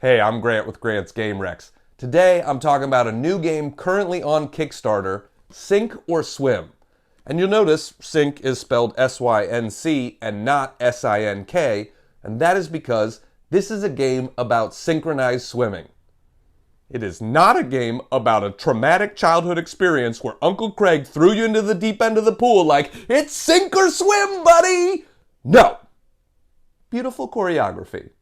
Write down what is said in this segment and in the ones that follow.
Hey, I'm Grant with Grant's Game Rex. Today I'm talking about a new game currently on Kickstarter, Sink or Swim. And you'll notice Sink is spelled S-Y-N-C and not S-I-N-K, and that is because this is a game about synchronized swimming. It is not a game about a traumatic childhood experience where Uncle Craig threw you into the deep end of the pool like, it's sink or swim, buddy! No. Beautiful choreography.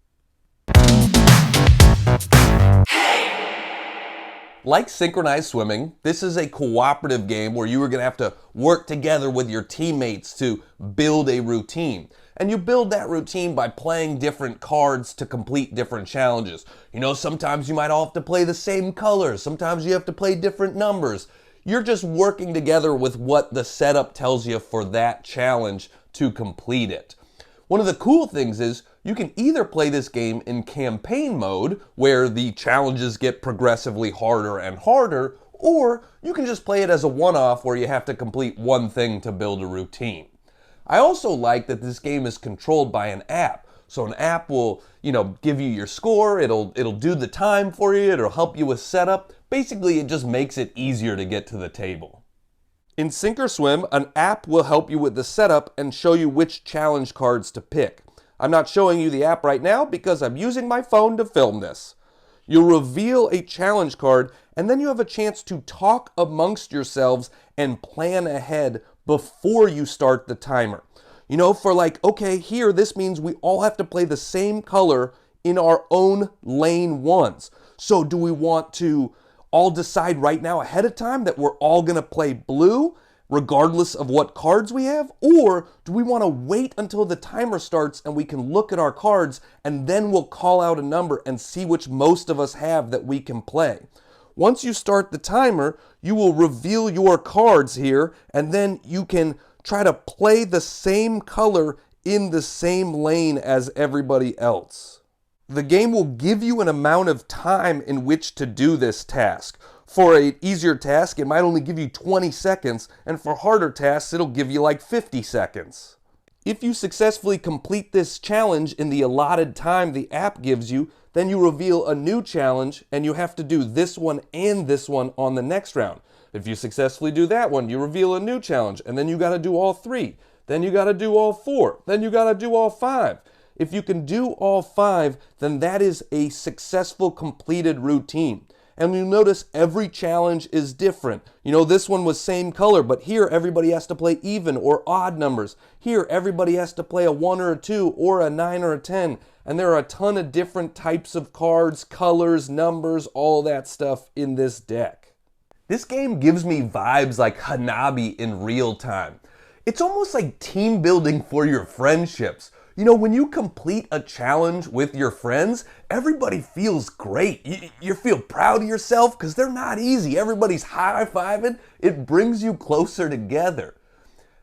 Like synchronized swimming, this is a cooperative game where you are going to have to work together with your teammates to build a routine. And you build that routine by playing different cards to complete different challenges. You know, sometimes you might all have to play the same colors. Sometimes you have to play different numbers. You're just working together with what the setup tells you for that challenge to complete it. One of the cool things is you can either play this game in campaign mode, where the challenges get progressively harder and harder, or you can just play it as a one-off where you have to complete one thing to build a routine. I also like that this game is controlled by an app. So an app will, give you your score, it'll do the time for you, it'll help you with setup. Basically, it just makes it easier to get to the table. In Sink or Swim, an app will help you with the setup and show you which challenge cards to pick. I'm not showing you the app right now because I'm using my phone to film this. You'll reveal a challenge card, and then you have a chance to talk amongst yourselves and plan ahead before you start the timer. Okay, here this means we all have to play the same color in our own lane ones. So do we want to all decide right now ahead of time that we're all going to play blue regardless of what cards we have? Or do we want to wait until the timer starts and we can look at our cards and then we'll call out a number and see which most of us have that we can play? Once you start the timer, you will reveal your cards here, and then you can try to play the same color in the same lane as everybody else. The game will give you an amount of time in which to do this task. For an easier task, it might only give you 20 seconds, and for harder tasks, it'll give you like 50 seconds. If you successfully complete this challenge in the allotted time the app gives you, then you reveal a new challenge, and you have to do this one and this one on the next round. If you successfully do that one, you reveal a new challenge, and then you got to do all 3. Then you got to do all 4. Then you got to do all 5. If you can do all 5, then that is a successful completed routine. And you'll notice every challenge is different. This one was same color, but here everybody has to play even or odd numbers. Here everybody has to play a 1 or a 2 or a 9 or a 10. And there are a ton of different types of cards, colors, numbers, all that stuff in this deck. This game gives me vibes like Hanabi in real time. It's almost like team building for your friendships. When you complete a challenge with your friends, everybody feels great. You feel proud of yourself because they're not easy. Everybody's high-fiving. It brings you closer together.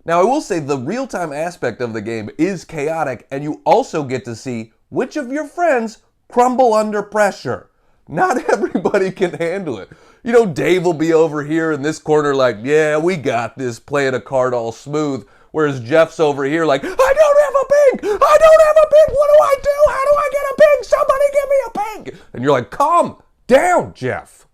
Now, I will say the real-time aspect of the game is chaotic, and you also get to see which of your friends crumble under pressure. Not everybody can handle it. Dave will be over here in this corner like, yeah, we got this, playing a card all smooth. Whereas Jeff's over here like, I don't have a pink! I don't have a pink! What do I do? How do I get a pink? Somebody give me a pink! And you're like, calm down, Jeff.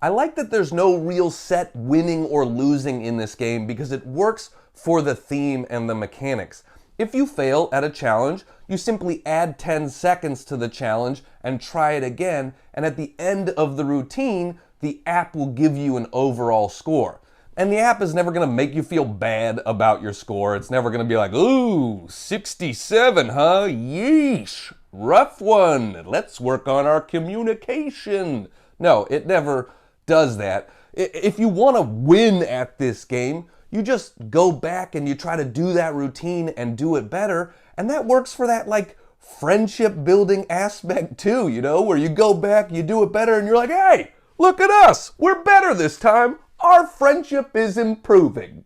I like that there's no real set winning or losing in this game because it works for the theme and the mechanics. If you fail at a challenge, you simply add 10 seconds to the challenge and try it again, and at the end of the routine, the app will give you an overall score. And the app is never going to make you feel bad about your score. It's never going to be like, ooh, 67, huh? Yeesh, rough one. Let's work on our communication. No, it never does that. If you want to win at this game, you just go back and you try to do that routine and do it better. And that works for that friendship building aspect too, where you go back, you do it better, and you're like, hey, look at us. We're better this time. Our friendship is improving.